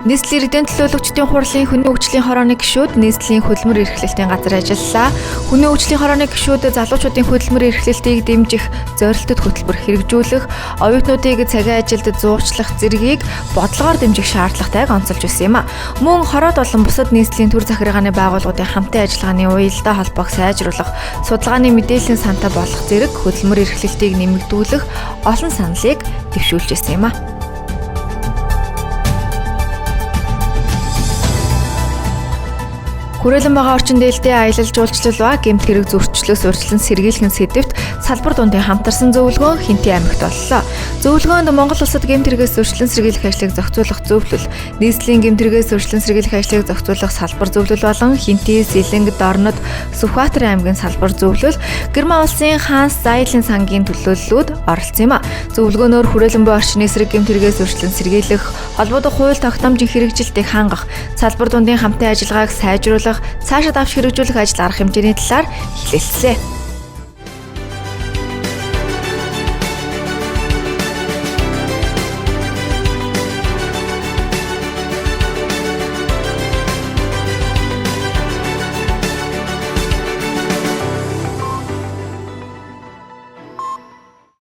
Нийслэлийн эрдэнэ төлөөлөгчдийн хурлын хүний хөгжлийн хорооны гишүүд нийслэлийн хөдөлмөр эрхлэлтийн газар ажиллалаа. Хүний хөгжлийн хорооны гишүүд залуучуудын хөдөлмөр эрхлэлтийг дэмжих зорилттой хөтөлбөр хэрэгжүүлэх, оюутнуудыг цагийн ажилд зуучлах зэргийг бодлогоор дэмжих шаардлагатайг онцолж байсан юм а. Мөн хороод болон бусад нийслэлийн төр захиргааны байгууллагуудын хамтын ажиллагааны уялдаа холбоог сайжруулах, судалгааны мэдээллийн сантай болох зэрэг хөдөлмөр эрхлэлтийг нэмэгдүүлэх олон саналыг дэвшүүлж байсан юм а. Хүрээлэн байгаа орчин дээлтэй аялал жуулчлал ба гэмт хэрэг зөрчлөөс урьдчилан сэргийлэх сэдвт салбар дундын хамтарсан зөвлөгөө Хинтээ аймагт боллоо. Зөвлөгөөнд Монгол улсад гэмт хэрэгээс зөрчлөн сэргийлэх ажлыг зохицуулах зөвлөл, нийслэлийн гэмт хэрэгээс зөрчлөн сэргийлэх ажлыг зохицуулах салбар зөвлөл болон Хинтээ, Сэлэнг, Дорнод, Сүхбаатар аймгийн салбар зөвлөл, Герман улсын Ханс Зайлын сангийн төлөөллүүд оролцсон юм а. Зөвлөгөөнөөр хүрээлэн буй орчин эсрэг гэмт хэрэгээс зөрчлөн сэргийлэх, холбоотой хууль тогтоомжийн хэрэгжилтийг хангах, салбар дундын хамтын ажиллагааг сайжруулах, цаашид авч хэрэгжүүлэх ажил арга хэмжээний талаар хэлэлцлээ.